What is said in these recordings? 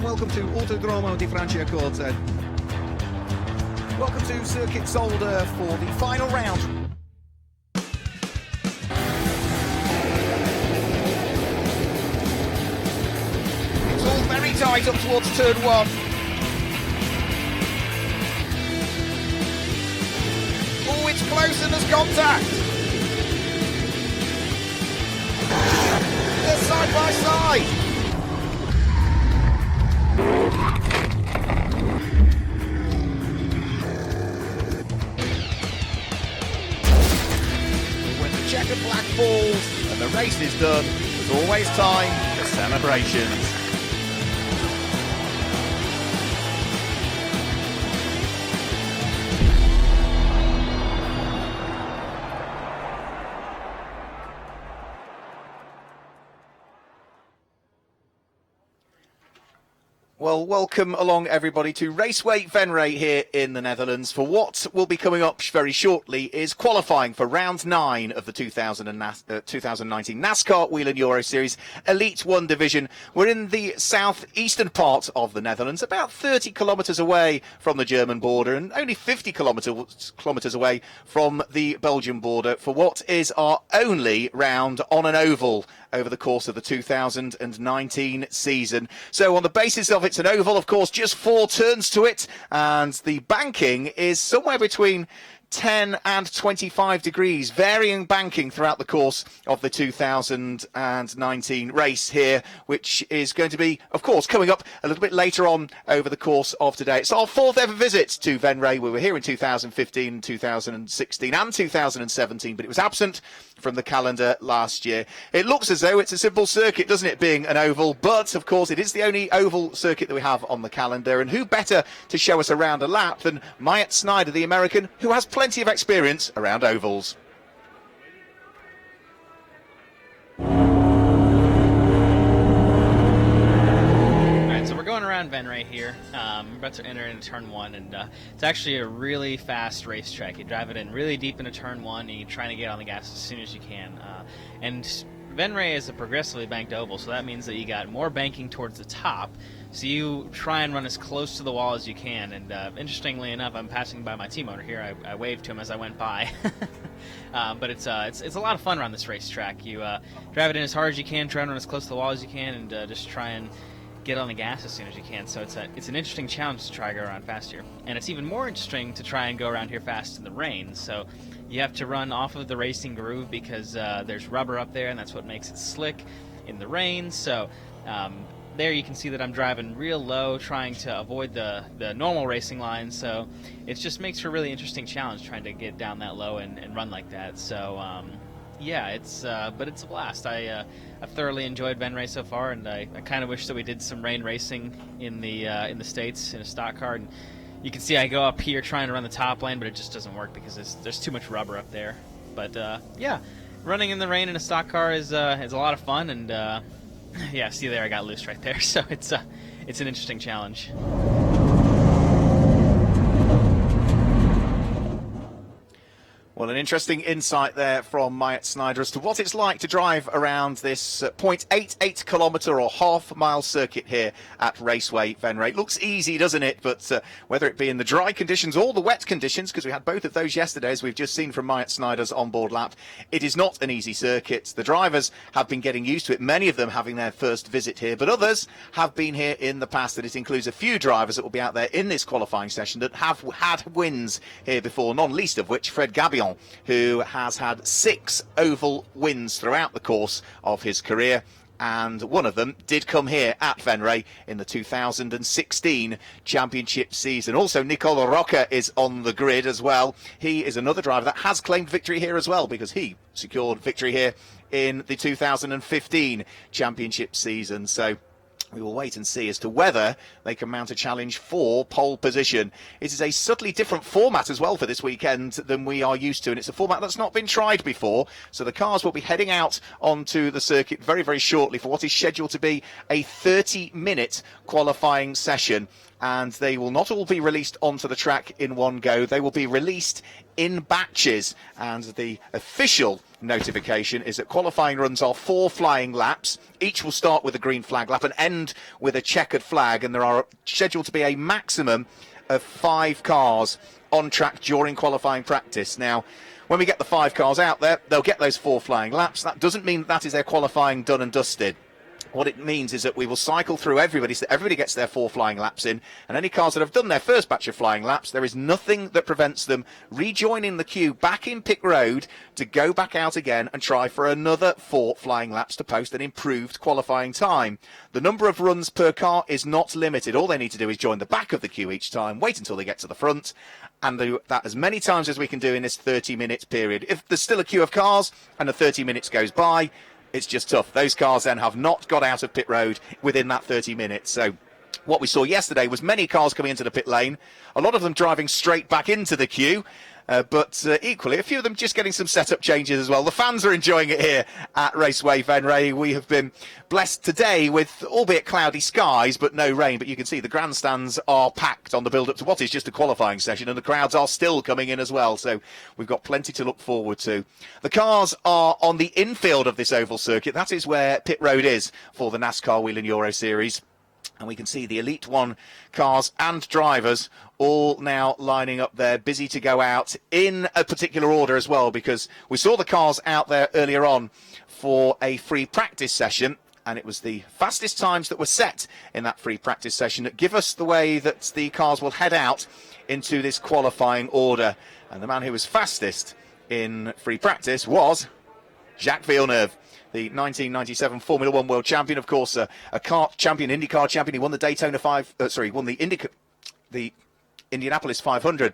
welcome to Autodromo di Franciacorta. Welcome to Circuit Zolder for the final round. It's all very tight up towards turn one. Oh, it's close and there's contact. They're side by side. When the checkered black falls and the race is done, there's always time for celebrations. Well, welcome along everybody to Raceway Venray here in the Netherlands. For what will be coming up very shortly is qualifying for round 9 of the 2019 NASCAR Whelen Euro Series Elite 1 division. We're in the southeastern part of the Netherlands, about 30 kilometres away from the German border and only 50 kilometres away from the Belgian border for what is our only round on an oval over the course of the 2019 season. So on the basis of it's an oval, of course, just 4 turns to it, and the banking is somewhere between 10 and 25 degrees, varying banking throughout the course of the 2019 race here, which is going to be, of course, coming up a little bit later on over the course of today. It's our 4th ever visit to Venray. We were here in 2015, 2016 and 2017, but it was absent from the calendar last year. It looks as though it's a simple circuit, doesn't it, being an oval, but of course it is the only oval circuit that we have on the calendar, and who better to show us around a lap than Myatt Snyder, the American, who has plenty of experience around ovals. Alright, so we're going around Venray here. We're about to enter into turn 1, and it's actually a really fast racetrack. You drive it in really deep into turn 1, and you're trying to get on the gas as soon as you can. And Venray is a progressively banked oval, so that means that you got more banking towards the top. So you try and run as close to the wall as you can, and interestingly enough, I'm passing by my team owner here. I waved to him as I went by. But it's a lot of fun around this racetrack. You drive it in as hard as you can, try and run as close to the wall as you can, and just try and get on the gas as soon as you can. So it's an interesting challenge to try to go around fast here. And it's even more interesting to try and go around here fast in the rain. So you have to run off of the racing groove because there's rubber up there, and that's what makes it slick in the rain. So there you can see that I'm driving real low, trying to avoid the normal racing line. So it just makes for a really interesting challenge trying to get down that low and run like that. So yeah, but it's a blast. I've thoroughly enjoyed Venray so far, and I kind of wish that we did some rain racing in the States in a stock car. And you can see I go up here trying to run the top lane, but it just doesn't work because there's too much rubber up there. But yeah, running in the rain in a stock car is a lot of fun, and yeah, see there, I got loose right there. So it's an interesting challenge. Well, an interesting insight there from Myatt Snyder as to what it's like to drive around this 0.88 kilometre or half-mile circuit here at Raceway Venray. Looks easy, doesn't it? But whether it be in the dry conditions or the wet conditions, because we had both of those yesterday, as we've just seen from Myatt Snyder's onboard lap, it is not an easy circuit. The drivers have been getting used to it, many of them having their first visit here, but others have been here in the past, and it includes a few drivers that will be out there in this qualifying session that have had wins here before, not least of which Fred Gabion, who has had 6 oval wins throughout the course of his career, and one of them did come here at Venray in the 2016 championship season. Also, Nicolo Rocca is on the grid as well. He is another driver that has claimed victory here as well, because he secured victory here in the 2015 championship season. So we will wait and see as to whether they can mount a challenge for pole position. It is a subtly different format as well for this weekend than we are used to, and it's a format that's not been tried before. So the cars will be heading out onto the circuit very, very shortly for what is scheduled to be a 30-minute qualifying session. and they will not all be released onto the track in one go. They will be released in batches, and the official notification is that qualifying runs are 4 flying laps. Each will start with a green flag lap and end with a checkered flag, and there are scheduled to be a maximum of 5 cars on track during qualifying practice. Now, when we get the 5 cars out there, they'll get those 4 flying laps. That doesn't mean that is their qualifying done and dusted. What it means is that we will cycle through everybody so that everybody gets their 4 flying laps in, and any cars that have done their first batch of flying laps, there is nothing that prevents them rejoining the queue back in pit road to go back out again and try for another 4 flying laps to post an improved qualifying time. The number of runs per car is not limited. All they need to do is join the back of the queue each time, wait until they get to the front, and do that as many times as we can do in this 30-minute period. If there's still a queue of cars and the 30 minutes goes by, it's just tough. Those cars then have not got out of pit road within that 30 minutes. So what we saw yesterday was many cars coming into the pit lane, a lot of them driving straight back into the queue, but equally a few of them just getting some setup changes as well. The fans are enjoying it here at Raceway Venray. We have been blessed today with, albeit cloudy skies, but no rain. But you can see the grandstands are packed on the build-up to what is just a qualifying session, and the crowds are still coming in as well. So we've got plenty to look forward to. The cars are on the infield of this oval circuit. That is where pit road is for the NASCAR Whelen Euro Series. And we can see the Elite One cars and drivers all now lining up there, busy to go out in a particular order as well, because we saw the cars out there earlier on for a free practice session, and it was the fastest times that were set in that free practice session that give us the way that the cars will head out into this qualifying order. And the man who was fastest in free practice was Jacques Villeneuve, the 1997 Formula One world champion, of course, a car champion, IndyCar champion. He won the Daytona won the Indianapolis 500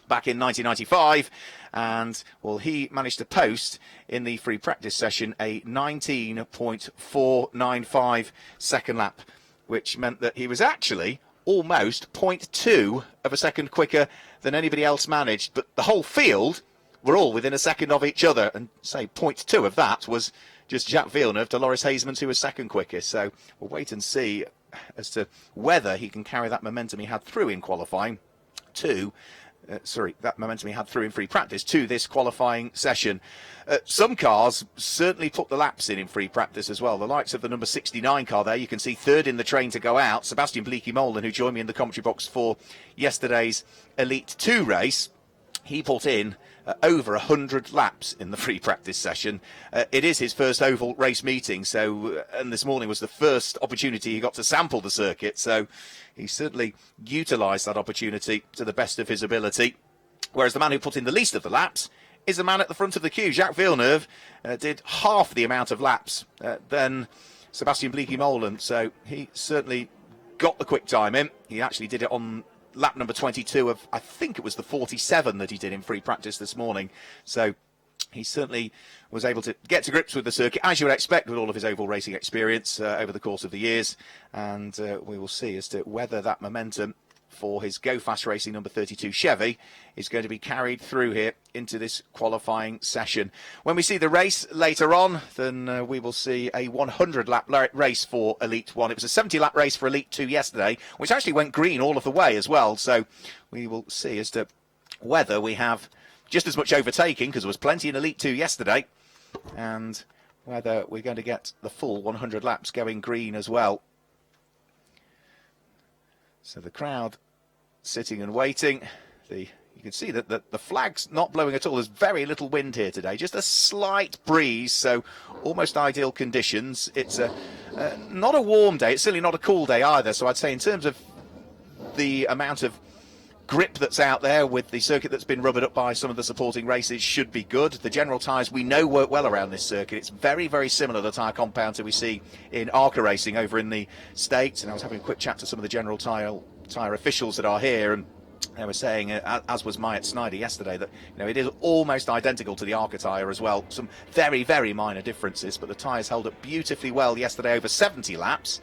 back in 1995, and well, he managed to post in the free practice session a 19.495 second lap, which meant that he was actually almost 0.2 of a second quicker than anybody else managed. But the whole field were all within a second of each other, and say 0.2 of that was just Jacques Villeneuve to Loris Haseman's, who was second quickest. So we'll wait and see as to whether he can carry that momentum he had through in qualifying to that momentum he had through in free practice to this qualifying session. Some cars certainly put the laps in free practice as well. The likes of the number 69 car there, you can see third in the train to go out, Sebastian Bleekie-Molen, who joined me in the commentary box for yesterday's Elite 2 race. He put in over 100 laps in the free practice session. It is his first oval race meeting, so and this morning was the first opportunity he got to sample the circuit, so he certainly utilised that opportunity to the best of his ability. Whereas the man who put in the least of the laps is the man at the front of the queue. Jacques Villeneuve did half the amount of laps than Sebastian Bleekie-Molen, so he certainly got the quick time in. He actually did it on lap number 22 of, I think it was the 47 that he did in free practice this morning. So he certainly was able to get to grips with the circuit, as you would expect with all of his oval racing experience over the course of the years. And we will see as to whether that momentum for his Go Fast Racing number 32 Chevy is going to be carried through here into this qualifying session. When we see the race later on, then we will see a 100-lap race for Elite 1. It was a 70-lap race for Elite 2 yesterday, which actually went green all of the way as well. So we will see as to whether we have just as much overtaking, because there was plenty in Elite 2 yesterday, and whether we're going to get the full 100 laps going green as well. So the crowd sitting and waiting. You can see that the flag's not blowing at all. There's very little wind here today, just a slight breeze, so almost ideal conditions. It's not a warm day, it's certainly not a cool day either, so I'd say in terms of the amount of grip that's out there with the circuit that's been rubbered up by some of the supporting races should be good. The general tyres we know work well around this circuit. It's very, very similar to the tyre compound that we see in ARCA racing over in the States, and I was having a quick chat to some of the general tyre officials that are here, and they were saying, as was Myatt Snyder yesterday, that it is almost identical to the ARCA tyre as well. Some very, very minor differences, but the tyres held up beautifully well yesterday over 70 laps.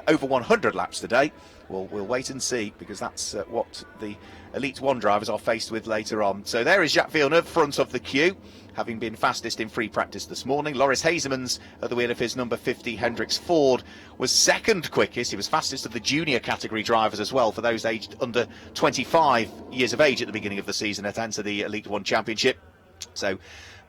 over 100 laps today. We'll wait and see, because that's what the Elite 1 drivers are faced with later on. So there is Jacques Villeneuve, front of the queue, having been fastest in free practice this morning. Loris Hazemans at the wheel of his number 50 Hendricks Ford was second quickest. He was fastest of the junior category drivers as well, for those aged under 25 years of age at the beginning of the season that enter the Elite 1 Championship. So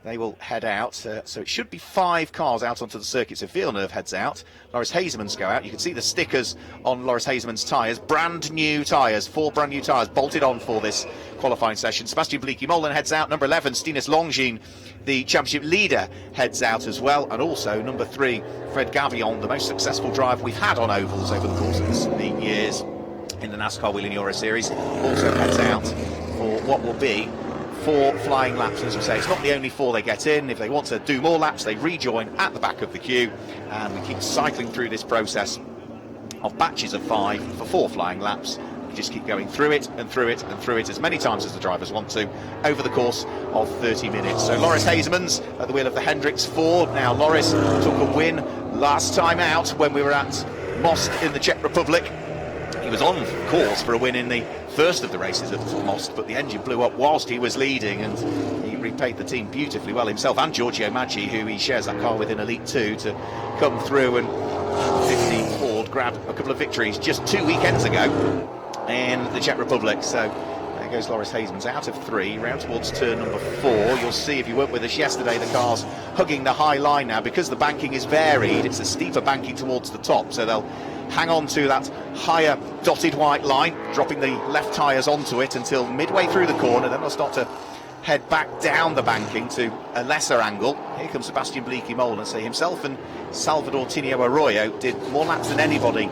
they will head out. So it should be 5 cars out onto the circuit. So Villeneuve heads out. Loris Hazemans go out. You can see the stickers on Loris Hazemans' tyres. Brand new tyres. 4 brand new tyres bolted on for this qualifying session. Sebastian Bleekie-Molen heads out. Number 11, Stinus Longines, the championship leader, heads out as well. And also number 3, Fred Gavillon, the most successful driver we've had on ovals over the course of the years in the NASCAR Whelen Euro Series, also heads out for what will be 4 flying laps. As we say, it's not the only 4 they get in. If they want to do more laps, they rejoin at the back of the queue, and we keep cycling through this process of batches of 5 for 4 flying laps. We just keep going through it and through it and through it as many times as the drivers want to over the course of 30 minutes. So Loris Hazemans at the wheel of the Hendricks Ford. Now, Loris took a win last time out when we were at Most in the Czech Republic. He was on course for a win in the first of the races at Most, but the engine blew up whilst he was leading, and he repaid the team beautifully well, himself and Giorgio Maggi, who he shares that car with in Elite 2, to come through and 50 Ford grab a couple of victories just 2 weekends ago in the Czech Republic. So there goes Loris Hazemans out of 3, round towards turn number 4. You'll see, if you weren't with us yesterday, the car's hugging the high line now because the banking is varied. It's a steeper banking towards the top, so they'll hang on to that higher dotted white line, dropping the left tyres onto it until midway through the corner. Then they'll start to head back down the banking to a lesser angle. Here comes Sebastian Bleekie-Molen. So himself and Salvador Tinio Arroyo did more laps than anybody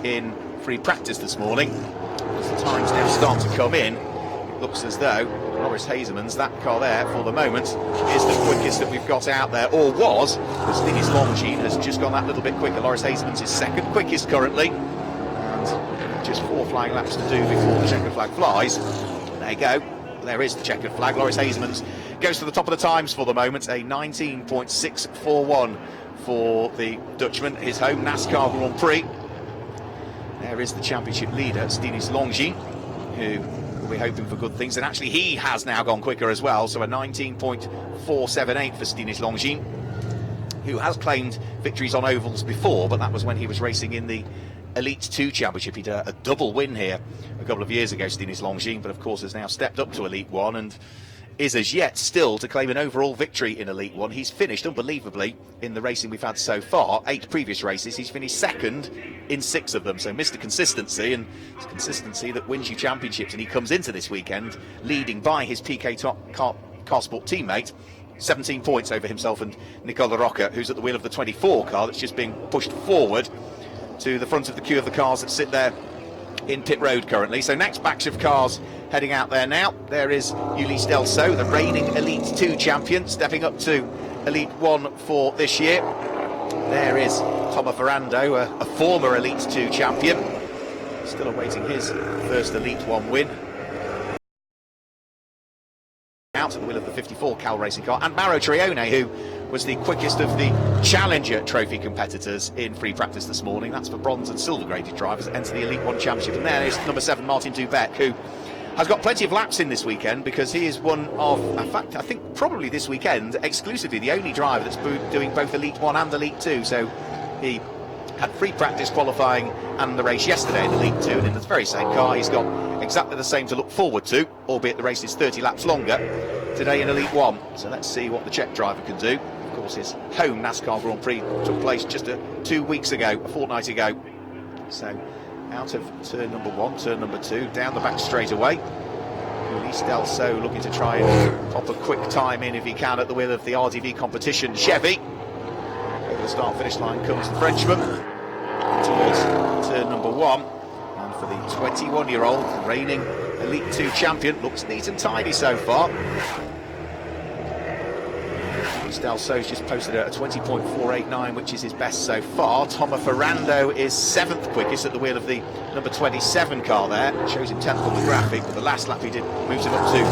in free practice this morning. As the times now start to come in, it looks as though Loris Hazemans, that car there for the moment, is the quickest that we've got out there, or was, because Stinus Longines has just gone that little bit quicker. Loris Hazemans is second quickest currently, and just 4 flying laps to do before the checkered flag flies. There you go, there is the checkered flag. Loris Hazemans goes to the top of the times for the moment, a 19.641 for the Dutchman, his home NASCAR Grand Prix. There is the championship leader, Stinus Longines, who we're hoping for good things, and actually he has now gone quicker as well, so a 19.478 for Stinus Longines, who has claimed victories on ovals before, but that was when he was racing in the Elite 2 Championship. He did a double win here a couple of years ago, Stinus Longines, but of course has now stepped up to Elite 1 and is as yet still to claim an overall victory in Elite 1. He's finished unbelievably in the racing we've had so far. 8 previous races, he's finished second in 6 of them. So Mr. Consistency, and it's consistency that wins you championships. And he comes into this weekend leading by his PK Car Sport teammate, 17 points over himself and Nicola Rocca, who's at the wheel of the 24 car that's just being pushed forward to the front of the queue of the cars that sit there in pit road currently. So next batch of cars heading out there now. There is Ulysse Delso, the reigning Elite 2 champion, stepping up to Elite 1 for this year. There is Tomo Ferrando, a former Elite 2 champion, still awaiting his first Elite 1 win. Out at the wheel of the 54 Cal Racing car, and Mauro Trione, who was the quickest of the Challenger Trophy competitors in free practice this morning. That's for bronze and silver graded drivers that enter the Elite 1 Championship. And there is number 7 Martin Dubeck, who has got plenty of laps in this weekend, because he is one of, in fact, I think probably this weekend, exclusively the only driver that's doing both Elite 1 and Elite 2. So he had free practice qualifying and the race yesterday in Elite 2, and in the very same car he's got exactly the same to look forward to, albeit the race is 30 laps longer today in Elite 1. So let's see what the Czech driver can do. Of course, his home NASCAR Grand Prix took place just 2 weeks ago, a fortnight ago. So out of turn number 1, turn number 2, down the back straight away. Ulysse Delso looking to try and pop a quick time in if he can at the wheel of the RDV competition Chevy. Over the start-finish line comes the Frenchman towards turn number 1. And for the 21-year-old reigning Elite 2 champion, looks neat and tidy so far. Ulysse Delso's just posted a 20.489, which is his best so far. Tomo Ferrando is 7th quickest at the wheel of the number 27 car there. It shows him 10th on the graphic, but the last lap he did moves him up to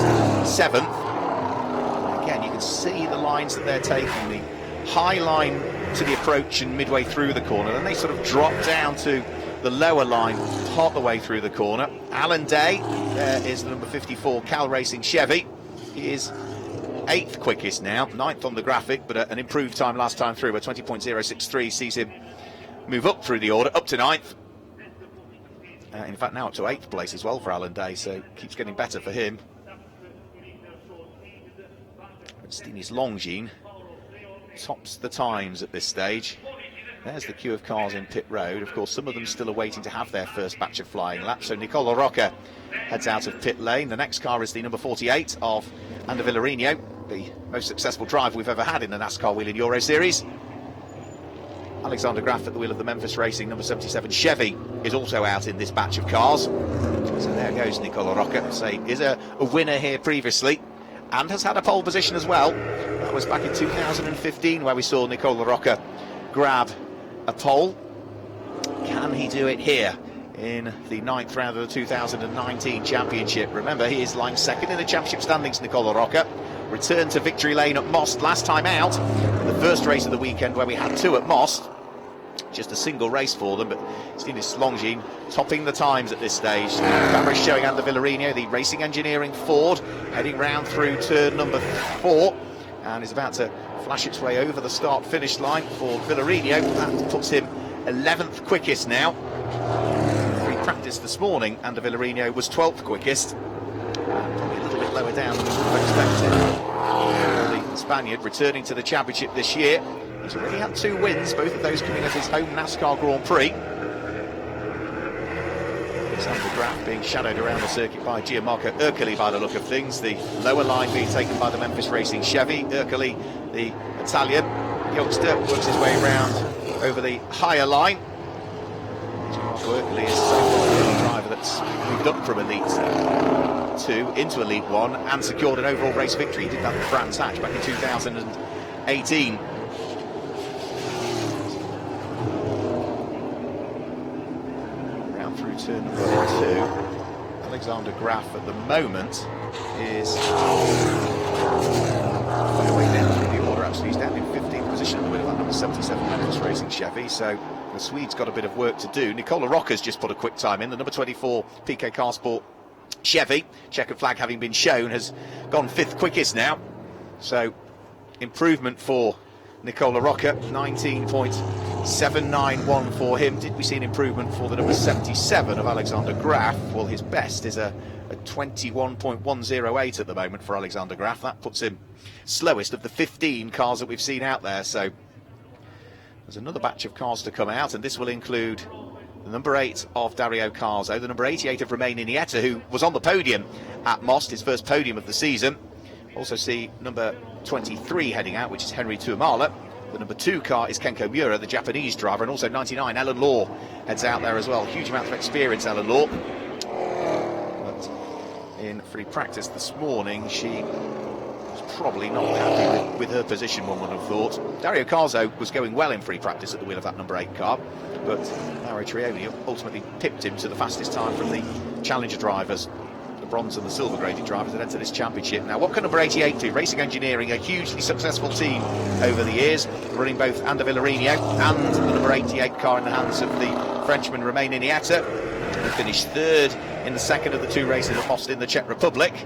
7th. Again, you can see the lines that they're taking. The high line to the approach and midway through the corner. Then they sort of drop down to the lower line part the way through the corner. Alan Day is the number 54 Cal Racing Chevy. He is 8th quickest now, 9th on the graphic, but an improved time last time through, where 20.063 sees him move up through the order, up to 9th. In fact, now up to 8th place as well for Alan Day, so keeps getting better for him. Stinis Longines tops the times at this stage. There's the queue of cars in pit road. Of course, some of them still are waiting to have their first batch of flying laps. So Nicola Rocca heads out of pit lane. The next car is the number 48 of Ander Villarino, the most successful driver we've ever had in the NASCAR Whelen Euro Series. Alexander Graf at the wheel of the Memphis Racing number 77 Chevy is also out in this batch of cars. So there goes Nicola Rocca. Say is a winner here previously and has had a pole position as well. That was back in 2015 where we saw Nicola Rocca grab a pole. Can he do it here in the 9th round of the 2019 championship? Remember, he is lying second in the championship standings, Nicola Rocca. Returned to victory lane at Most last time out in the first race of the weekend, where we had 2 at Most. Just a single race for them, but Stinis Longines topping the times at this stage. Camera showing Ander Villarino, the Racing Engineering Ford, heading round through turn number 4, and is about to flash its way over the start-finish line for Villarino. That puts him 11th quickest now. We practiced this morning, Ander Villarino was 12th quickest, probably a little bit lower down than we would have expected. The Spaniard returning to the championship this year. He's already had 2 wins, both of those coming at his home NASCAR Grand Prix. Alexander Graf being shadowed around the circuit by Gianmarco Ercoli by the look of things. The lower line being taken by the Memphis Racing Chevy. Ercoli, the Italian youngster, works his way around over the higher line. Gianmarco Ercoli is a driver that's moved up from Elite 2 into Elite 1 and secured an overall race victory. He did that with Brands Hatch back in 2018. Through turn number 2, Alexander Graf at the moment is way down through the order. Actually, he's down in 15th position at the wheel of that number 77 Memphis Racing Chevy, so the Swede's got a bit of work to do. Nicola Rocca's just put a quick time in. The number 24 PK Car Sport Chevy, checkered flag having been shown, has gone 5th quickest now, so improvement for Nicola Rocca, 19.791 for him. Did we see an improvement for the number 77 of Alexander Graf? Well, his best is a 21.108 at the moment for Alexander Graf. That puts him slowest of the 15 cars that we've seen out there. So there's another batch of cars to come out, and this will include the number 8 of Dario Carzo, the number 88 of Romain Iniesta, who was on the podium at Most, his first podium of the season. Also see number 23 heading out, which is Henry Tuamala. The number 2 car is Kenko Miura, the Japanese driver, and also 99, Ellen Law, heads out there as well. Huge amount of experience, Ellen Law. But in free practice this morning, she was probably not happy with her position, one would have thought. Dario Carzo was going well in free practice at the wheel of that number 8 car, but Mauro Trioni ultimately pipped him to the fastest time from the Challenger drivers, the bronze and the silver graded drivers that enter this championship. Now, what can number 88 do? Racing Engineering, a hugely successful team over the years, running both Ander Villarino and the number 88 car in the hands of the Frenchman Romain Iniesta, who finished 3rd in the second of the 2 races at Most in the Czech Republic.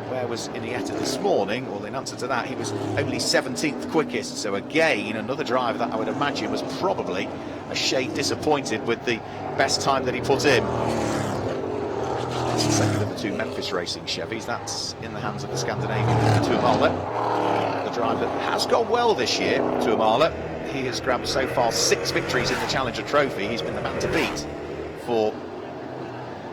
Where was Iniesta this morning? Well, in answer to that, he was only 17th quickest, so again another driver that I would imagine was probably a shade disappointed with the best time that he put in. That's the second of the 2 Memphis Racing Chevys. That's in the hands of the Scandinavian Tuamala, the driver that has gone well this year. Tuamala, he has grabbed so far 6 victories in the Challenger Trophy. He's been the man to beat for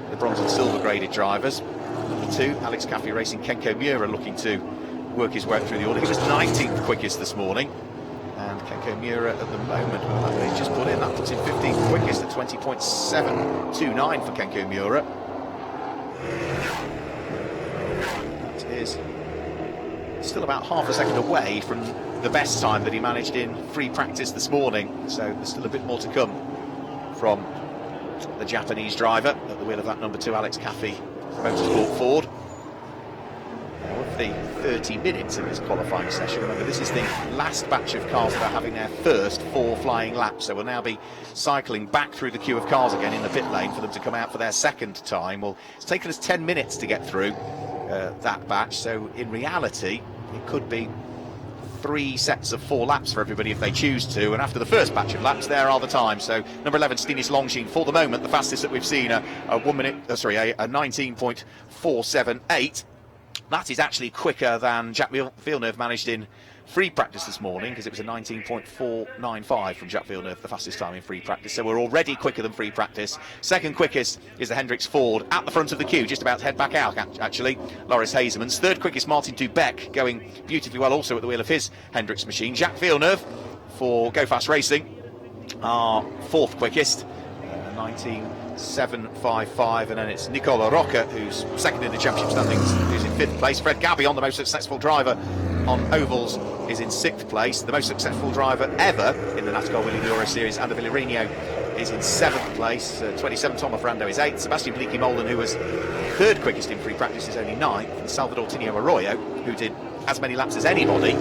the bronze and silver graded drivers. Number 2, Alex Caffey Racing Kenko Miura, looking to work his way through the order. He was 19th quickest this morning, and Kenko Miura at the moment, well, that he's just put in, that puts him 15th quickest at 20.729 for Kenko Miura. That is still about half a second away from the best time that he managed in free practice this morning, so there's still a bit more to come from the Japanese driver at the wheel of that number 2 Alex Caffey Motorsport Ford. the 30 minutes in this qualifying session. Remember, this is the last batch of cars that are having their first 4 flying laps, so we'll now be cycling back through the queue of cars again in the pit lane for them to come out for their second time. Well, it's taken us 10 minutes to get through that batch, so in reality it could be 3 sets of 4 laps for everybody if they choose to, and after the first batch of laps there are the times. So number 11 Stinis Longines, for the moment the fastest that we've seen, a 19.478. That is actually quicker than Jacques Villeneuve managed in free practice this morning, because it was a 19.495 from Jacques Villeneuve, the fastest time in free practice. So we're already quicker than free practice. Second quickest is the Hendricks Ford at the front of the queue, just about to head back out actually, Loris Hazeman's. Third quickest Martin Dubec, going beautifully well also at the wheel of his Hendricks machine. Jacques Villeneuve for Go Fast Racing, our fourth quickest, 19.755, and then it's Nicola Rocca, who's second in the championship standings, who's in 5th place. Fred Gabion, the most successful driver on ovals, is in 6th place. The most successful driver ever in the NASCAR Whelen Euro Series, Ander Villarino, is in 7th place. 27 Tom Ferrando is 8th. Sebastian Bleekie-Molen, who was 3rd quickest in free practice, is only 9th. And Salvador Tinio Arroyo, who did as many laps as anybody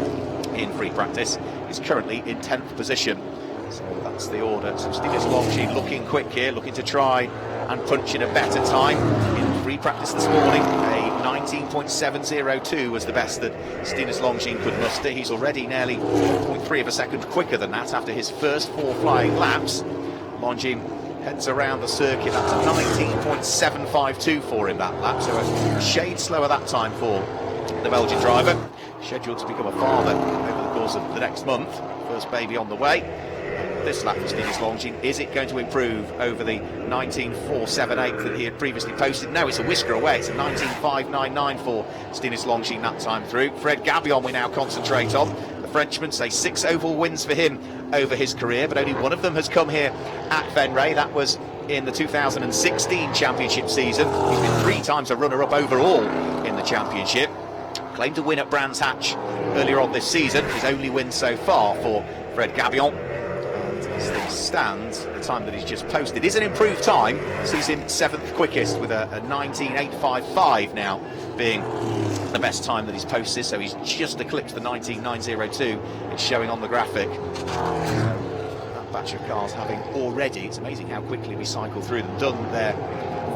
in free practice, is currently in 10th position. So that's the order. So Stinis Longines looking quick here, looking to try and punch in a better time. In free practice this morning, a 19.702 was the best that Stinis Longines could muster. He's already nearly 0.3 of a second quicker than that after his first 4 flying laps. Longines heads around the circuit. That's a 19.752 for him that lap, so a shade slower that time for the Belgian driver. Scheduled to become a father over the course of the next month. First baby on the way. This lap for Stinis Longines, is it going to improve over the 19.478 that he had previously posted? No, it's a whisker away. It's a 19.599 for Stinis Longines that time through. Fred Gabion we now concentrate on. The Frenchman, say 6 oval wins for him over his career, but only one of them has come here at Venray. That was in the 2016 championship season. He's been 3 times a runner-up overall in the championship. Claimed to win at Brands Hatch earlier on this season. His only win so far for Fred Gabion. As things stand, the time that he's just posted is an improved time. Sees him 7th quickest with a 19.855 now being the best time that he's posted. So he's just eclipsed the 19.902 it's showing on the graphic. That batch of cars having already, it's amazing how quickly we cycle through them, done their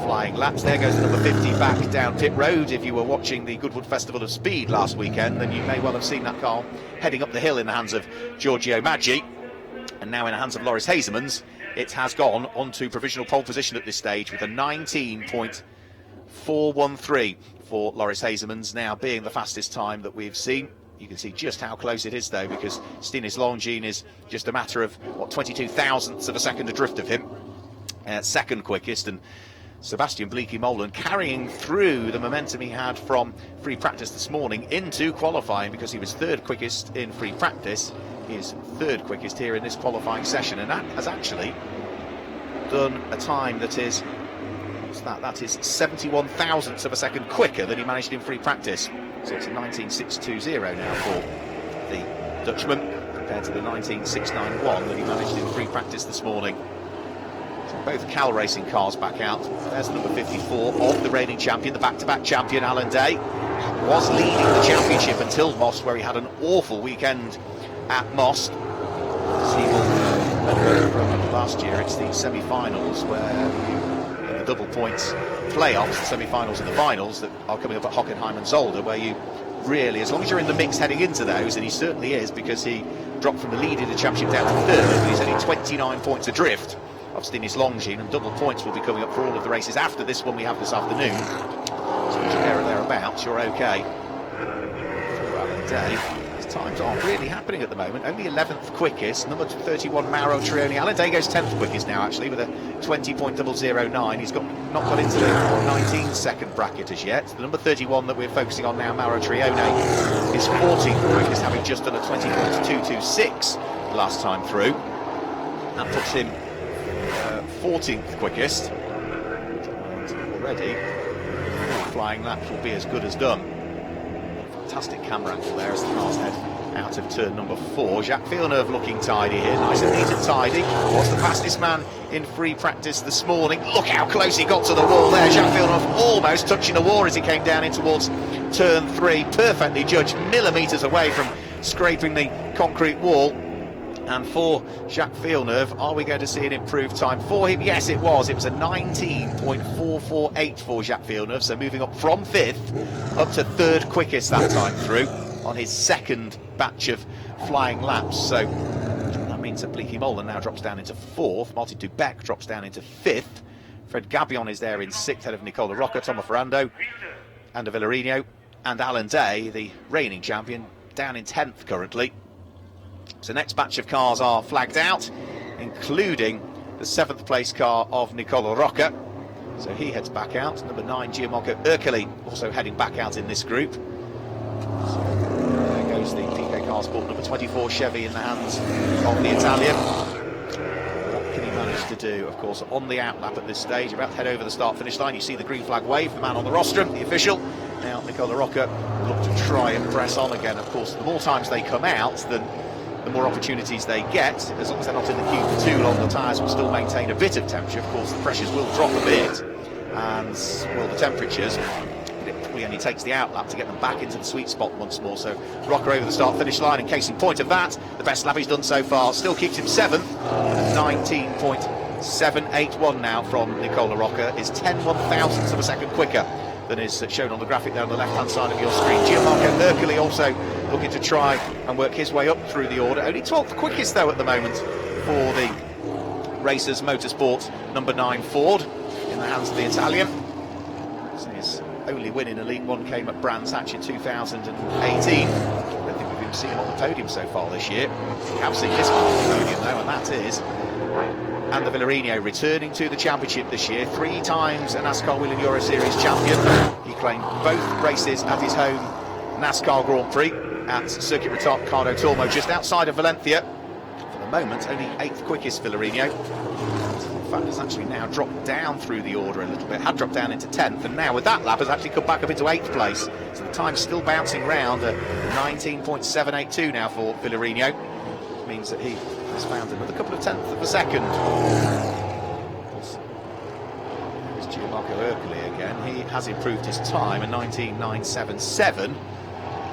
flying laps. There goes the number 50 back down pit road. If you were watching the Goodwood Festival of Speed last weekend, then you may well have seen that car heading up the hill in the hands of Giorgio Maggi. And now in the hands of Loris Hazeman's, it has gone onto provisional pole position at this stage with a 19.413 for Loris Hazeman's, now being the fastest time that we've seen. You can see just how close it is though, because Stinis Longines is just a matter of, 22 thousandths of a second adrift of him. Second quickest, and Sebastian Bleekie-Molen carrying through the momentum he had from free practice this morning into qualifying, because he was 3rd quickest in free practice. He is 3rd quickest here in this qualifying session, and that has actually done a time that is, what's that? That is 71 thousandths of a second quicker than he managed in free practice. So it's a 19.620 now for the Dutchman, compared to the 19.691 that he managed in free practice this morning. Both Cal Racing cars back out. There's the number 54 of the reigning champion, the back-to-back champion Alan Day. Was leading the championship until Moss, where he had an awful weekend at Moss. Last year, it's the semi-finals where in the double points playoffs, the semi-finals and the finals that are coming up at Hockenheim and Zolder, where you really, as long as you're in the mix heading into those, and he certainly is, because he dropped from the lead in the championship down to 3rd, but he's only 29 points adrift of Stinis Longines, and double points will be coming up for all of the races after this one we have this afternoon. So if you're there or thereabouts, you're okay. For Alan Day, his times aren't really happening at the moment. Only 11th quickest, number 31 Mauro Trioni. Alan Day goes 10th quickest now actually with a 20.009. He's not got into the 19-second bracket as yet. The number 31 that we're focusing on now, Mauro Trioni, is 14th quickest, having just done a 20.226 last time through. That puts him 14th quickest, and already flying laps will be as good as done. Fantastic camera angle there as the cars head out of turn number 4. Jacques Villeneuve looking tidy here, nice and neat and tidy. Was the fastest man in free practice this morning. Look how close he got to the wall there. Jacques Villeneuve almost touching the wall as he came down in towards turn 3, perfectly judged, millimetres away from scraping the concrete wall. And for Jacques Villeneuve, are we going to see an improved time for him? Yes, it was. It was a 19.448 for Jacques Villeneuve, so moving up from 5th up to 3rd quickest that time through on his 2nd batch of flying laps. So that means that Bleaky Molan now drops down into 4th. Martin Dubec drops down into 5th. Fred Gabion is there in 6th, ahead of Nicola Rocca, Tomo Ferrando, and Villarino, and Alan Day, the reigning champion, down in 10th currently. So next batch of cars are flagged out, including the 7th place car of Nicola Rocca. So he heads back out. Number 9, Gianmarco Ercole, also heading back out in this group. So there goes the PK car sport number 24 Chevy in the hands of the Italian. What can he manage to do? Of course, on the outlap at this stage, about to head over the start-finish line. You see the green flag wave, the man on the rostrum, the official. Now Nicola Rocca will look to try and press on again. Of course, the more times they come out, the more opportunities they get. As long as they're not in the queue for too long, the tyres will still maintain a bit of temperature. Of course, the pressures will drop a bit, and well, the temperatures, it probably only takes the outlap to get them back into the sweet spot once more. So Rocca over the start-finish line, and case in point of that, the best lap he's done so far still keeps him 7th, and 19.781 now from Nicola Rocca is 10/1000ths of a second quicker than is shown on the graphic there on the left-hand side of your screen. Gianmarco Ercole also looking to try and work his way up through the order. Only 12th quickest though at the moment for the Racers Motorsport number 9 Ford in the hands of the Italian. So his only win in Elite 1 came at Brands Hatch in 2018. I don't think we've even seen him on the podium so far this year. We have seen this one on the podium though, and that is and the Villarino returning to the championship this year, 3 times a NASCAR Whelen Euro Series champion. He claimed both races at his home NASCAR Grand Prix at Circuit Ricardo Tormo, just outside of Valencia. For the moment, only 8th quickest Villarino. In fact, has actually now dropped down through the order a little bit, had dropped down into 10th, and now with that lap has actually come back up into 8th place. So the time's still bouncing round at 19.782 now for Villarino. It means that he has found another couple of tenths of a second. There's Gianmarco Ercole again. He has improved his time, a 19.977,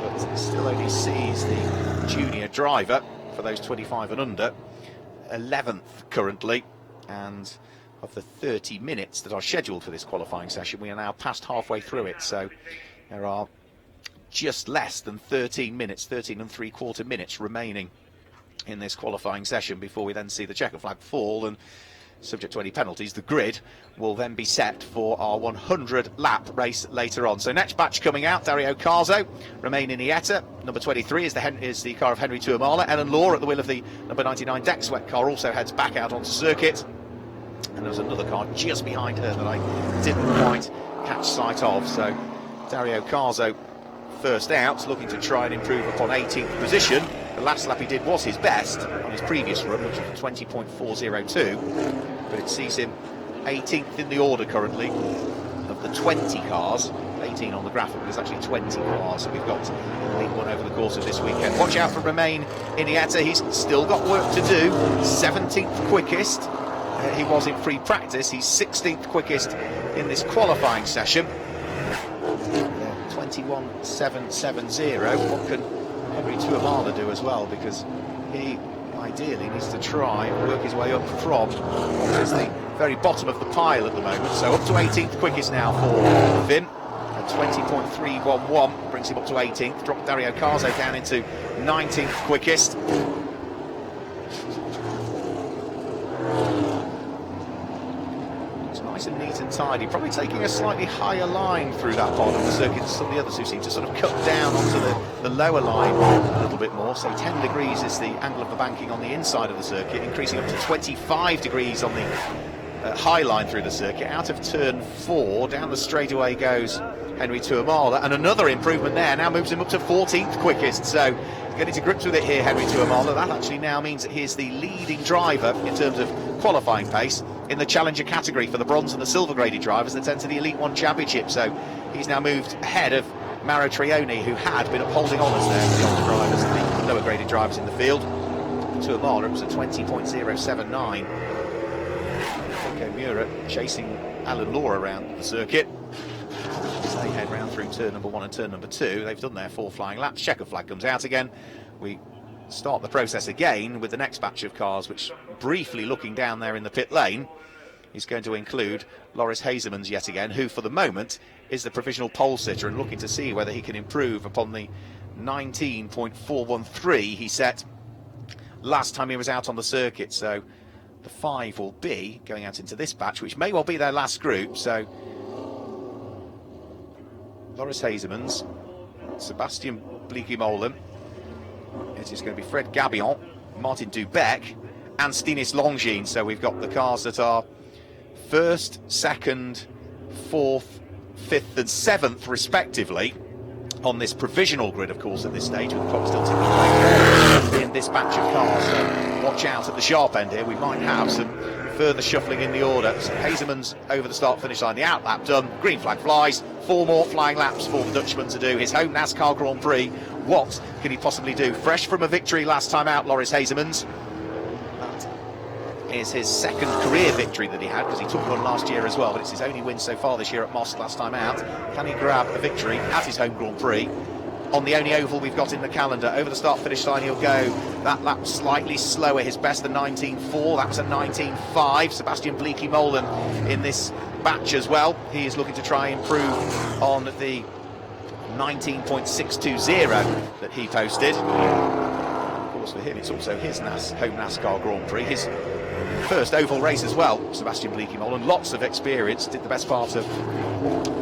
but still only sees the junior driver for those 25 and under 11th currently. And of the 30 minutes that are scheduled for this qualifying session, we are now past halfway through it, so there are just less than 13 minutes, 13 and 3/4 minutes remaining in this qualifying session before we then see the checker flag fall, and subject to any penalties, the grid will then be set for our 100 lap race later on. So next batch coming out, Dario Carzo, remain in Ieta. Number 23 is the car of Henry Tuamala. Ellen Law at the wheel of the number 99 Deck Sweat car also heads back out onto circuit. And there's another car just behind her that I didn't quite catch sight of. So Dario Carzo first out, looking to try and improve upon 18th position. The last lap he did was his best on his previous run, which was 20.402, but it sees him 18th in the order currently of the 20 cars. 18 on the graphic, but there's actually 20 cars, so we've got Elite 1 over the course of this weekend. Watch out for Romain Iniesta, he's still got work to do. 17th quickest, he was in free practice. He's 16th quickest in this qualifying session. 21.770. What can Henry Tuamala do as well? Because he ideally needs to try and work his way up from what is the very bottom of the pile at the moment. So up to 18th quickest now for Vin. 20.311 brings him up to 18th. Dropped Dario Carzo down into 19th quickest. Nice and neat and tidy, probably taking a slightly higher line through that part of the circuit. Some of the others who seem to sort of cut down onto the lower line a little bit more. So 10 degrees is the angle of the banking on the inside of the circuit, increasing up to 25 degrees on the high line through the circuit. Out of turn 4, down the straightaway goes Henry Tuamala, and another improvement there now moves him up to 14th quickest. So getting to grips with it here, Henry Tuamala. That actually now means that he's the leading driver in terms of qualifying pace in the challenger category for the bronze and the silver graded drivers that enter the Elite 1 Championship. So he's now moved ahead of Mauro Trioni, who had been upholding honours there for the older drivers and the lower graded drivers in the field. Tuamala, it was a 20.079. Mura chasing Alan Law around the circuit as they head round down through turn number 1 and turn number 2. They've done their 4 flying laps. Checker flag comes out again. We start the process again with the next batch of cars, which, briefly looking down there in the pit lane, is going to include Loris Hazemans yet again, who for the moment is the provisional pole sitter and looking to see whether he can improve upon the 19.413 he set last time he was out on the circuit. So the 5 will be going out into this batch, which may well be their last group. So Loris Hazemans, Sebastian Bleekemolen, it is going to be Fred Gabillon, Martin Dubec and Stinis Longines. So we've got the cars that are 1st, 2nd, 4th, 5th and 7th respectively on this provisional grid, of course, at this stage, with the clock still ticking away in this batch of cars. So watch out at the sharp end here. We might have some further shuffling in the order. So Hazemans over the start-finish line, the outlap done, green flag flies, 4 more flying laps for the Dutchman to do. His home NASCAR Grand Prix. What can he possibly do? Fresh from a victory last time out, Loris Hazemans. That is his 2nd career victory that he had, because he took one last year as well, but it's his only win so far this year at Moss last time out. Can he grab a victory at his home Grand Prix on the only oval we've got in the calendar? Over the start-finish line he'll go. That lap slightly slower, his best a 19.4, that was a 19.5. Sebastian Bleekemolen in this batch as well. He is looking to try and improve on the 19.620 that he posted. Of course, for him it's also his home NASCAR Grand Prix, his first oval race as well. Sebastian Bleekemolen, lots of experience, did the best part of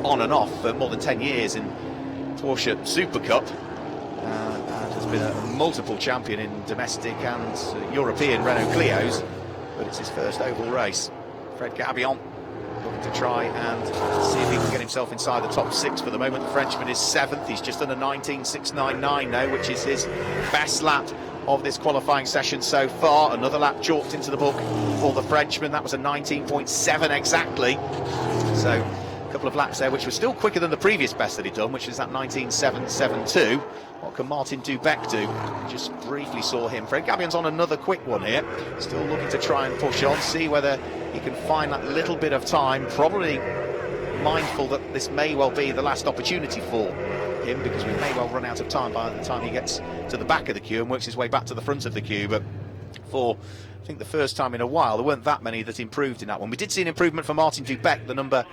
on and off for more than 10 years in Porsche Super Cup, and has been a multiple champion in domestic and European Renault Clios, but it's his first oval race. Fred Gabillon looking to try and see if he can get himself inside the top 6 for the moment. The Frenchman is 7th, he's just done a 19.699 now, which is his best lap of this qualifying session so far. Another lap chalked into the book for the Frenchman, that was a 19.7 exactly. So a couple of laps there which was still quicker than the previous best that he'd done, which is that 19.772. What can Martin Dubec do? Just briefly saw him. Fred Gabillon's on another quick one here, still looking to try and push on, see whether he can find that little bit of time, probably mindful that this may well be the last opportunity for him, because we may well run out of time by the time he gets to the back of the queue and works his way back to the front of the queue. But for, I think, the first time in a while, there weren't that many that improved in that one. We did see an improvement for Martin Dubec, the number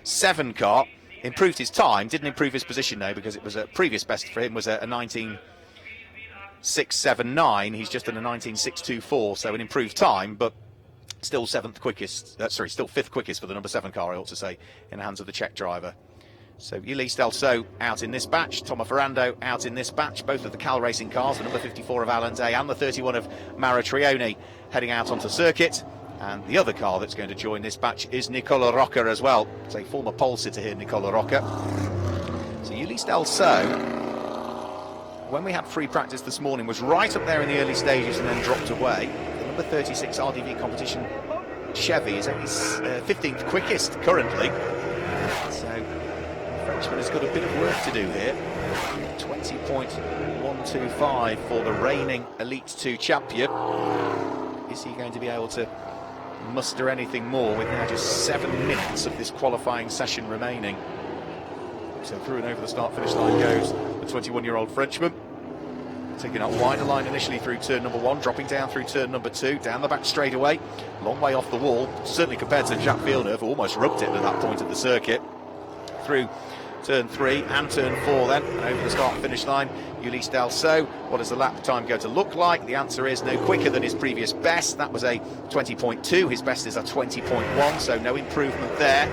7 car. Improved his time, didn't improve his position though, because it was a previous best for him was a 19.679. He's just done a 19.624, so an improved time, but still 7th quickest, still 5th quickest for the number 7 car, I ought to say, in the hands of the Czech driver. So Ulysse Delceau out in this batch, Thomas Ferrando out in this batch, both of the Cal Racing cars, the number 54 of Alan Day and the 31 of Maratrione heading out onto circuit. And the other car that's going to join this batch is Nicola Rocca as well. It's a former pole sitter here, Nicola Rocca. So Ulysse Delceau, when we had free practice this morning, was right up there in the early stages and then dropped away. The number 36 RDV competition Chevy is only 15th quickest currently. So the Frenchman has got a bit of work to do here. 20.125 for the reigning Elite 2 champion. Is he going to be able to muster anything more with now just 7 minutes of this qualifying session remaining? So through and over the start-finish line goes the 21-year-old Frenchman, taking up wider line initially through turn number 1, dropping down through turn number 2, down the back straightaway, long way off the wall, certainly compared to Jacques Villeneuve, who almost rubbed it at that point of the circuit. Through turn 3 and turn 4 then, and over the start-finish line, Ulysse Delceau. What does the lap time go to look like? The answer is no quicker than his previous best. That was a 20.2. His best is a 20.1, so no improvement there.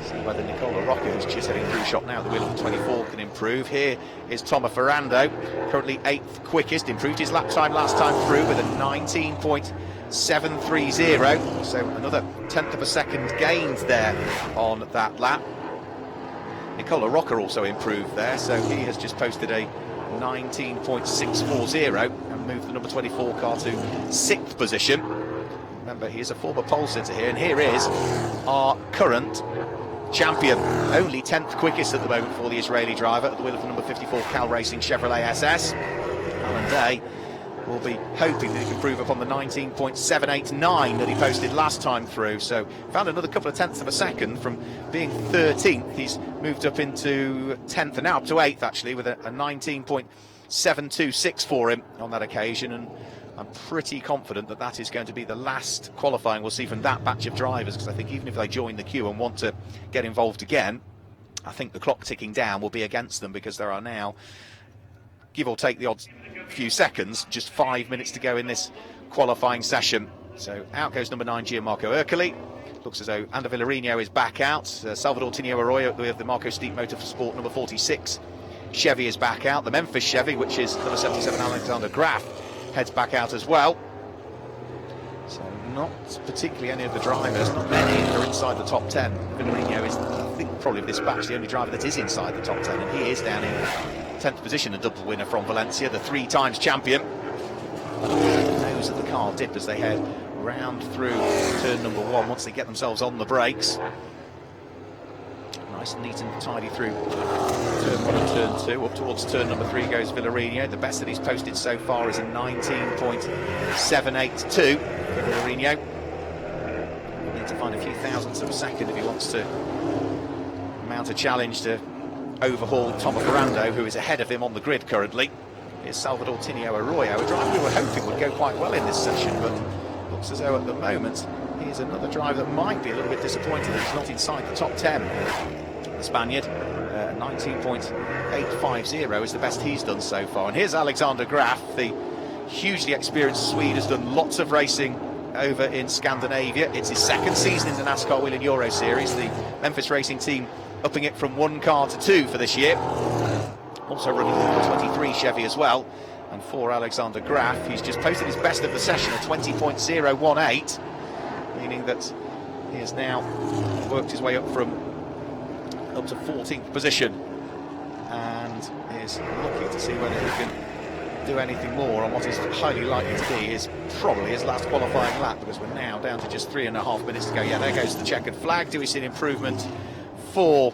See whether Nicola Rocca, who's just heading through shot now, the wheel of the 24, can improve. Here is Thomas Ferrando, currently 8th quickest, improved his lap time last time through with a 19.730, so another 1/10 of a second gained there on that lap. Nicola Rocca also improved there, so he has just posted a 19.640 and moved the number 24 car to 6th position. Remember, he is a former pole sitter here, and here is our current champion. Only 10th quickest at the moment for the Israeli driver at the wheel of the number 54 Cal Racing Chevrolet SS. Alan Day will be hoping that he can improve upon the 19.789 that he posted last time through. So found another couple of tenths of a second from being 13th. He's moved up into 10th and now up to 8th actually, with a 19.726 for him on that occasion. And I'm pretty confident that that is going to be the last qualifying we'll see from that batch of drivers, because I think even if they join the queue and want to get involved again, I think the clock ticking down will be against them, because there are now, give or take the odd few seconds, just 5 minutes to go in this qualifying session. So out goes number 9, Gianmarco Ercoli. Looks as though Ander Villarino is back out. Salvador Tinio Arroyo with the Marco Steep Motorsport number 46. Chevy is back out. The Memphis Chevy, which is number 77 Alexander Graf, heads back out as well. So not particularly any of the drivers, not many are inside the top 10. Villarino is, I think, probably of this batch the only driver that is inside the top 10, and he is down in 10th position, a double winner from Valencia, the 3 times champion. The nose of the car dip as they head round through turn number 1 once they get themselves on the brakes. Nice and neat and tidy through turn 1 and turn 2. Up towards turn number 3 goes Villarino. The best that he's posted so far is a 19.782 for Villarino. Need to find a few thousandths of a second if he wants to mount a challenge to overhaul Tomo Ferrando, who is ahead of him on the grid currently. Here's Salvador Tinio Arroyo, a driver we were hoping would go quite well in this session, but looks as though at the moment he's another driver that might be a little bit disappointed that he's not inside the top 10. The Spaniard, 19.850 is the best he's done so far. And here's Alexander Graf, the hugely experienced Swede, has done lots of racing over in Scandinavia. It's his second season in the NASCAR Whelen Euro Series. The Memphis racing team upping it from 1 car to 2 for this year. Also running the 23 Chevy as well. And for Alexander Graf, he's just posted his best of the session, a 20.018, meaning that he has now worked his way up to 14th position and is looking to see whether he can do anything more on what is highly likely to be his probably his last qualifying lap, because we're now down to just 3.5 minutes to go. Yeah, there goes the checkered flag. Do we see an improvement for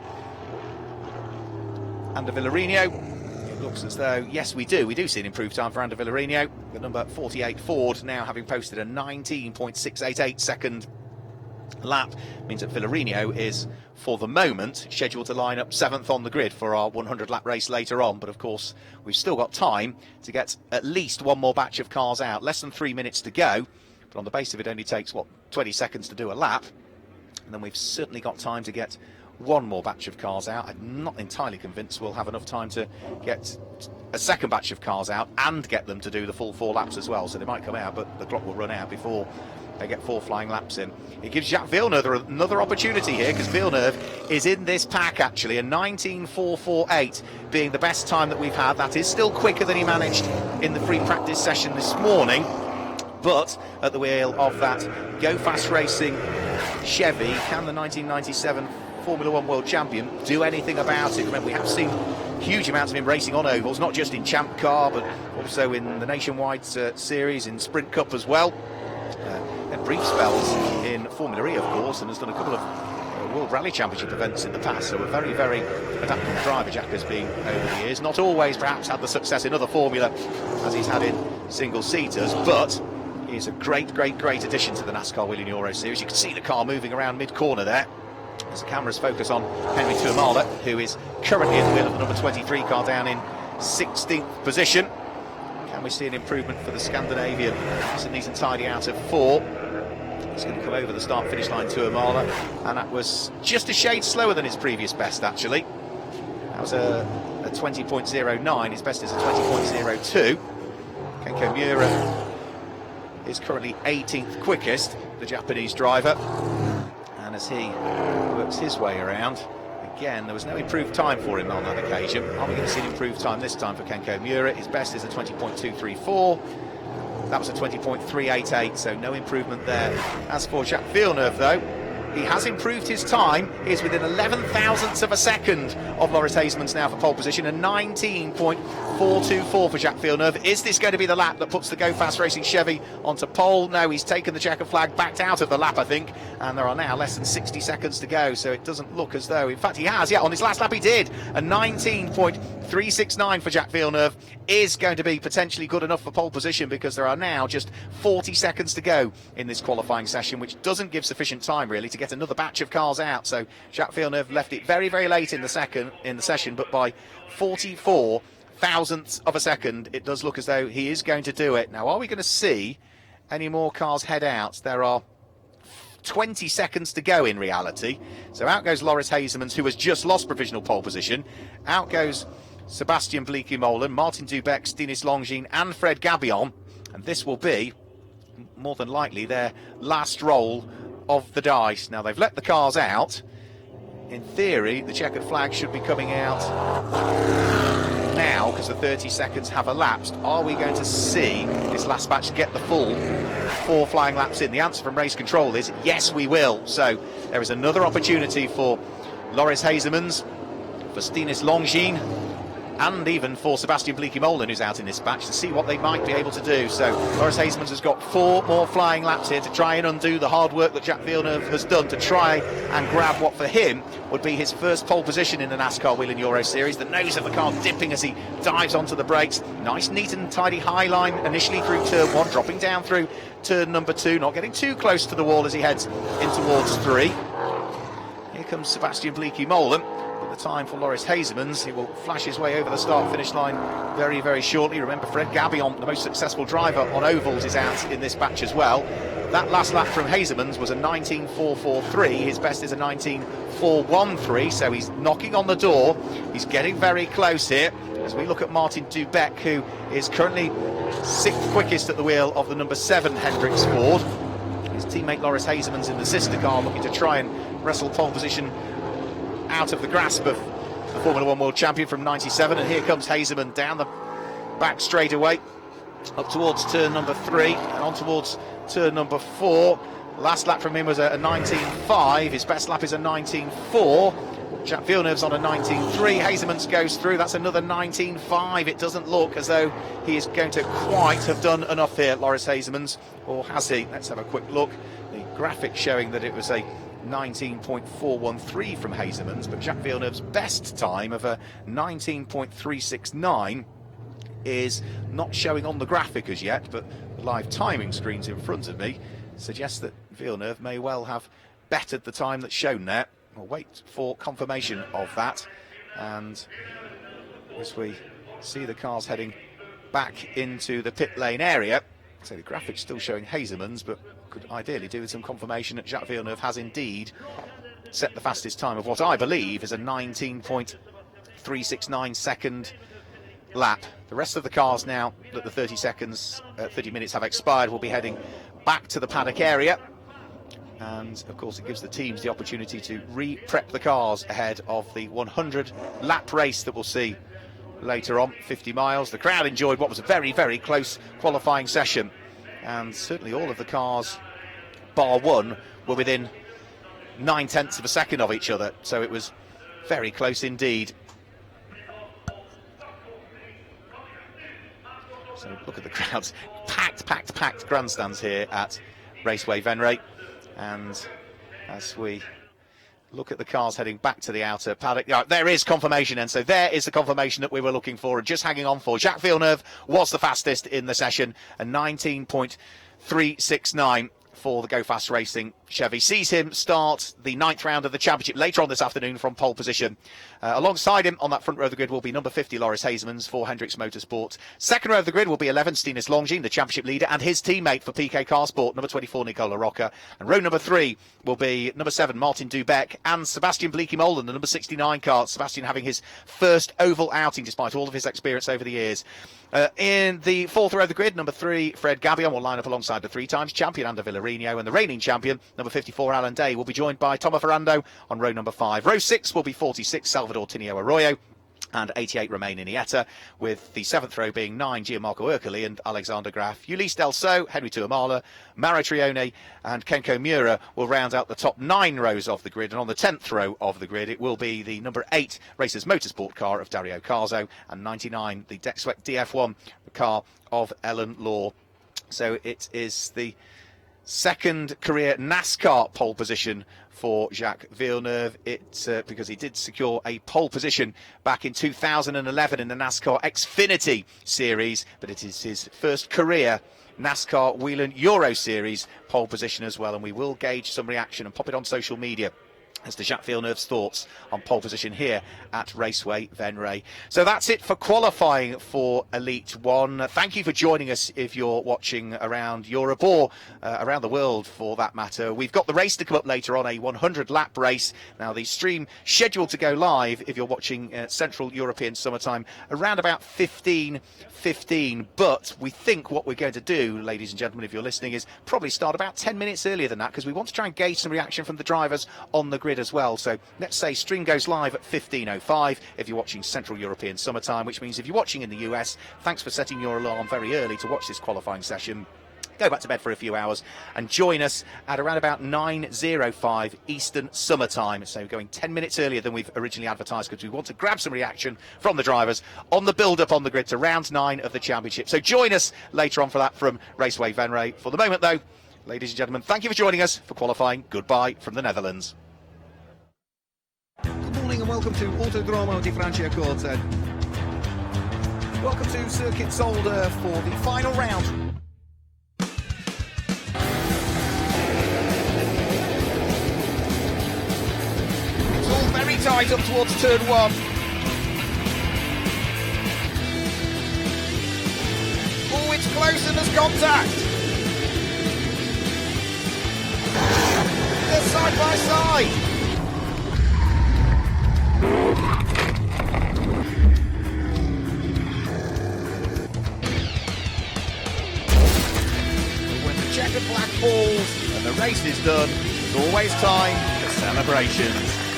Ander Villarino? It looks as though, yes, we do see an improved time for Ander Villarino. The number 48 Ford now having posted a 19.688 second lap, means that Villarino is, for the moment, scheduled to line up 7th on the grid for our 100 lap race later on. But of course, we've still got time to get at least one more batch of cars out. Less than 3 minutes to go, but on the base of it only takes, what, 20 seconds to do a lap. And then we've certainly got time to get one more batch of cars out. I'm not entirely convinced we'll have enough time to get a second batch of cars out and get them to do the full 4 laps as well. So they might come out, but the clock will run out before they get 4 flying laps in. It gives Jacques Villeneuve another opportunity here, because Villeneuve is in this pack actually, a 19.448 being the best time that we've had. That is still quicker than he managed in the free practice session this morning, but at the wheel of that Go Fast Racing Chevy, can the 1997 Formula 1 World Champion do anything about it? Remember, we have seen huge amounts of him racing on ovals, not just in Champ Car, but also in the Nationwide Series, in Sprint Cup as well. And brief spells in Formula E, of course, and has done a couple of World Rally Championship events in the past. So a very, very adaptable driver Jack has been over the years. Not always perhaps had the success in other Formula as he's had in single-seaters, but he is a great, great, great addition to the NASCAR Whelen Euro Series. You can see the car moving around mid-corner there as the cameras focus on Henry Tuamala, who is currently at the wheel of the number 23 car down in 16th position. Can we see an improvement for the Scandinavian? Nice and neat and tidy out of 4. He's going to come over the start-finish line to Tuamala, and that was just a shade slower than his previous best, actually. That was a 20.09. His best is a 20.02. Kenko Miura is currently 18th quickest, the Japanese driver. And as he works his way around, again, there was no improved time for him on that occasion. Are we going to see an improved time this time for Kenko Miura? His best is a 20.234. That was a 20.388, so no improvement there. As for Jacques Villeneuve, though, he has improved his time. He is within 11 thousandths of a second of Loris Hasemans now for pole position, and 19.424 for Jacques Villeneuve. Is this going to be the lap that puts the Go Fast Racing Chevy onto pole? No, he's taken the checkered flag, backed out of the lap, I think, and there are now less than 60 seconds to go, so it doesn't look as though, in fact he has, yeah, on his last lap he did. A 19.369 for Jacques Villeneuve is going to be potentially good enough for pole position, because there are now just 40 seconds to go in this qualifying session, which doesn't give sufficient time really to get another batch of cars out. So Jacques Villeneuve left it very, very late in the session, but by 44 thousandths of a second it does look as though he is going to do it. Now, are we going to see any more cars head out? There are 20 seconds to go in reality. So out goes Loris Hasemans, who has just lost provisional pole position. Out goes Sebastian Bleekemolen, Martin Dubeck, Stinis Longines and Fred Gabillon, and this will be more than likely their last roll of the dice. Now, they've let the cars out. In theory, the checkered flag should be coming out now because the 30 seconds have elapsed. Are we going to see this last batch get the full 4 flying laps in? The answer from race control is yes, we will. So there is another opportunity for Loris Hasemans, for Stinis Longines, and even for Sebastian Bleekemolen, who's out in this batch, to see what they might be able to do. So Loris Hasemans has got 4 more flying laps here to try and undo the hard work that Jacques Villeneuve has done to try and grab what for him would be his first pole position in the NASCAR Whelen Euro Series. The nose of the car dipping as he dives onto the brakes. Nice, neat and tidy high line initially through turn 1, dropping down through turn number 2, not getting too close to the wall as he heads in towards 3. Here comes Sebastian Bleekemolen. The time for Loris Hasemans. He will flash his way over the start-finish line very, very shortly. Remember, Fred Gabillon, the most successful driver on ovals, is out in this batch as well. That last lap from Hasemans was a 19.443. His best is a 19.413, so he's knocking on the door. He's getting very close here as we look at Martin Dubeck, who is currently 6th quickest at the wheel of the number 7 Hendricks Ford. His teammate Loris Hasemans in the sister car looking to try and wrestle pole position out of the grasp of the Formula 1 World Champion from 97, and here comes Hasemans down the back straightaway up towards turn number 3 and on towards turn number 4. Last lap from him was a 19.5. His best lap is a 19.4. Jacques Villeneuve's on a 19.3. Hasemans goes through. That's another 19.5. It doesn't look as though he is going to quite have done enough here, Loris Hasemans, or has he? Let's have a quick look. The graphic showing that it was a 19.413 from Hasemans, but Jacques Villeneuve's best time of a 19.369 is not showing on the graphic as yet, but the live timing screens in front of me suggest that Villeneuve may well have bettered the time that's shown there. We'll wait for confirmation of that, and as we see the cars heading back into the pit lane area, so the graphic's still showing Hasemans, but could ideally do with some confirmation that Jacques Villeneuve has indeed set the fastest time of what I believe is a 19.369 second lap. The rest of the cars, now that the 30 minutes have expired, will be heading back to the paddock area, and of course it gives the teams the opportunity to re-prep the cars ahead of the 100 lap race that we'll see later on, 50 miles. The crowd enjoyed what was a very, very close qualifying session, and certainly all of the cars bar one were within 9/10 of a second of each other, so it was very close indeed. So look at the crowds, packed grandstands here at Raceway Venray, and as we look at the cars heading back to the outer paddock. There is confirmation, and so there is the confirmation that we were looking for and just hanging on for. Jacques Villeneuve was the fastest in the session, a 19.369 for the Go Fast Racing Chevy. Sees him start the 9th round of the championship later on this afternoon from pole position. Alongside him on that front row of the grid will be number 50 Loris Hasemans for Hendricks Motorsport. Second row of the grid will be 11 Stinis Longines, the championship leader, and his teammate for PK Carsport, number 24 Nicola Rocca. And row number 3 will be number 7 Martin Dubeck and Sebastian Bleekemolen, the number 69 car. Sebastian having his first oval outing despite all of his experience over the years. In the 4th row of the grid, number 3 Fred Gabillon will line up alongside the 3 times champion Ander Villarino, and the reigning champion number 54 Alan Day will be joined by Tomo Ferrando on row number 5. Row 6 will be 46 Salvador Tinio Arroyo, and 88 remain in IETA, with the 7th row being 9 Gianmarco Ercoli and Alexander Graf. Ulysse Delceau, Henry Tuamala, Mauro Trione and Kenko Miura will round out the top 9 rows of the grid, and on the 10th row of the grid it will be the number 8 Racers Motorsport car of Dario Carzo and 99 the Sweat DF1 car of Ellen Law. So it is the second career NASCAR pole position for Jacques Villeneuve. Because he did secure a pole position back in 2011 in the NASCAR Xfinity Series, but it is his first career NASCAR Whelen Euro Series pole position as well, and we will gauge some reaction and pop it on social media as to Jacques Villeneuve's thoughts on pole position here at Raceway Venray. So that's it for qualifying for Elite 1. Thank you for joining us if you're watching around Europe or around the world for that matter. We've got the race to come up later on, a 100-lap race. Now the stream scheduled to go live if you're watching Central European Summertime around about 15:15, but we think what we're going to do, ladies and gentlemen, if you're listening, is probably start about 10 minutes earlier than that, because we want to try and gauge some reaction from the drivers on the grid as well. So let's say stream goes live at 15:05 if you're watching Central European Summertime, which means if you're watching in the US, thanks for setting your alarm very early to watch this qualifying session. Go back to bed for a few hours and join us at around about 9:05 Eastern Summertime. So going 10 minutes earlier than we've originally advertised, because we want to grab some reaction from the drivers on the build-up on the grid to round 9 of the championship. So join us later on for that from Raceway Venray. For the moment though, ladies and gentlemen, thank you for joining us for qualifying. Goodbye from the Netherlands. Good morning and welcome to Autodromo di Franciacorta. Welcome to Circuit Zolder for the final round. It's all very tight up towards turn 1. Oh, it's close and there's contact. They're side by side. When the checkered flag falls and the race is done, it's always time for celebrations.